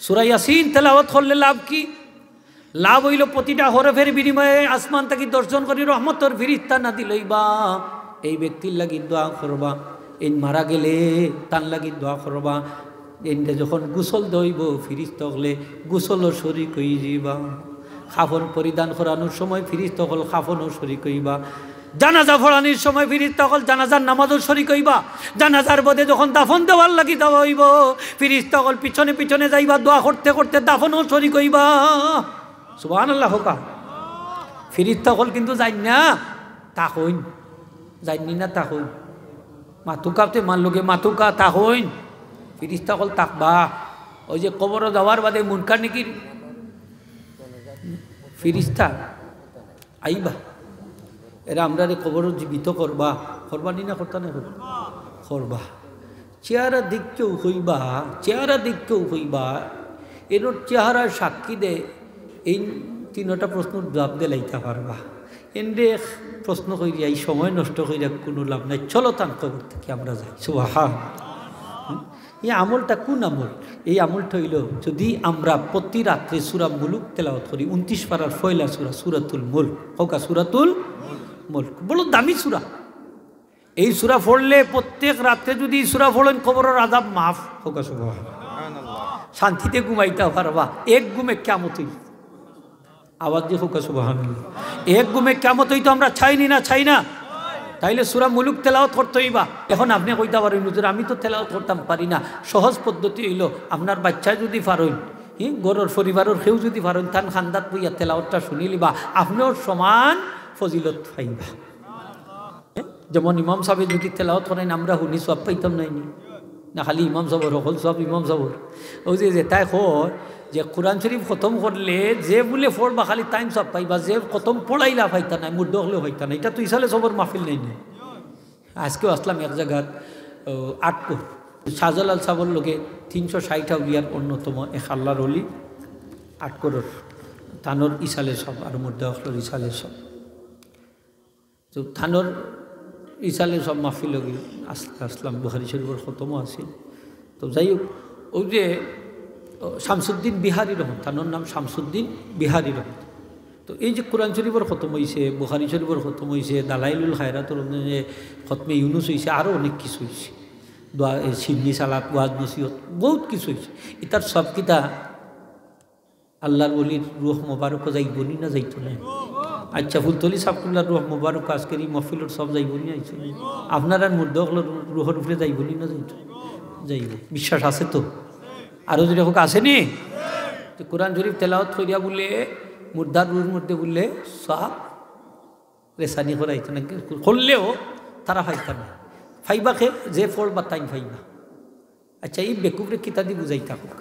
সূরা ইয়াসিন তেলাওয়াত করলে লাভ কি? লাভ হইল প্রতিটা হরফের বিনিময়ে আসমান থেকে দর্শন করি রহমতর ফিরিস্তা না দিলইবা এই ব্যক্তির লাগি দোয়া করবা, এই মারা গেলে তার লাগি দোয়া করবা, এনটা যখন গোসল দইব ফিরিস্তা হলে গোসলও শরীক হয়ে যাইবা, কাফন পরিধান করানোর সময় ফিরিস্তা হল কাফনও শরীক হইবা, জানাজা পড়ানোর সময় ফিরিস্তা হল জানাজার নামাজও শরীক হইবা, জানাজার বদে যখন দাফন দেওয়ার লাগি দেওয়া হইব ফিরিস্তা হল পিছনে পিছনে যাইবা, দোয়া করতে করতে দাফনও শরীক হইবা। সুবহানাল্লাহ হোকা। ফিরিস্তা হল কিন্তু যাই না তা হইন, যাইনি না তা হইন, মাতুকাতে মানলোকে মাতুকা তা হইন, ফিরিস্তা হল তাকবা। ওই যে কবর যাওয়ার বাদে মুনকার নাকি ফিরিস্তা আইবা, এরা আমরা কবর জীবিত করবা, করবা নি না করতা না করবা, চেহারা দিককেও হইবা, চেহারা দিককেও হইবা, এর চেহারার সাক্ষী দে এই তিনটা প্রশ্নের জবাব দিয়ে লাইতে পারবা। এনরে প্রশ্ন করিয়া এই সময় নষ্ট করিয়া কোনো লাভ নাই, চলো তার কবর থেকে আমরা যাই। সুবহান। এই আমলটা কোন আমল? এই আমলটা হইল যদি আমরা প্রতি রাত্রে সূরা মুলুক তেলাওয়াত করি, 29 পারার ফয়লা সূরা সূরাতুল মুলক, হোকা সূরাতুল মুলক বলো দামি সূরা। এই সূরা পড়লে প্রত্যেক রাত্রে যদি সূরা পড়েন কবরের আযাব মাফ, হোকা সুবহানাল্লাহ, শান্তিতে ঘুমাইতে পারবা। এক ঘুমে কিয়ামত হইল, আওয়াজ দিয়ে হোকা সুবহানাল্লাহ, এক ঘুমে কিয়ামত হইতো আমরা চাইনি না, চাই না? তাইলে সূরা মুলুক তেলাওয়াত করতে হইবা। এখন আপনি কইতে পারেন হুজুর আমি তো তেলাওয়াত করতাম পারি না। সহজ পদ্ধতি হইল আপনার বাচ্চা যদি পারেন, গরুর পরিবারের কেউ যদি পারেন, তান খান্দাত বইয়া তেলাওয়াতটা শুনি লিবা, আপনিও সমান ফজিলত পাইবা। যেমন ইমাম সাহেব যদি তেলাওয়াত করেন আমরা শুনি সব পাইতাম নাইনি না, খালি ইমাম সাহেবের হল সব ইমাম সাহেবের। ওই যে তাই হয় যে কোরআন শরীফ খতম করলে যে বলে পড়বা খালি টাইম সব পাইবা, যে খতম পড়াইলা পাইতা নাই, মুর্দ হলেও পাইতা না। এটা তো ইসালে সবর মাহফিল নেই নি। আজকেও আসলাম এক জায়গার আটকোর শাহজালাল সাহর লোকে 360 আউলিয়ার অন্যতম এক আল্লাহর ওলি আটকোর থানোর ইসালে সব আর মুর্দ হলের ইসালে সব, তো থানোর ইসালে সব মাহফিল আসলাম। বুখারী শরীফের খতমও আছিল। তো যাই হোক, ওই যে শামসুদ্দিন বিহারী রহমত, তার নাম শামসুদ্দিন বিহারী রহমত। তো এই যে কোরআন শরীফের খতম হয়েছে, বুখারী শরীফের খতম হয়েছে, দালাইলুল খায়রাতুর খতমে ইউনুস হয়েছে, আরও অনেক কিছু হয়েছে, দোয়া সিন্নি সালাত ওয়াজ নসিহত বহুত কিছু হয়েছে। এটার সব কিতা আল্লাহর ওলির রুহ মোবারক যাইবনি না যাইতো না? আচ্ছা ফুলতলি সাবকুল্লার রুহ মোবারক আজকের এই মহফিলের সব যাইবনি আইছে, আপনার আর মুর্দ রুহের উপরে যাইবনি না যাইতো? যাইব, বিশ্বাস আছে তো? আরও যদি হোক আসেনি তো কোরআন শরীফ তেলাওয়াত করিয়া বলে মুর্দার রুর মধ্যে বললে সব রেসানি করাইতো না, করলেও তারা ফাইতা না, ফাইবাকে যে ফল বা তাই ফাইবা। আচ্ছা এই বেকুবরে কিতা দি বুঝাই থাকুক।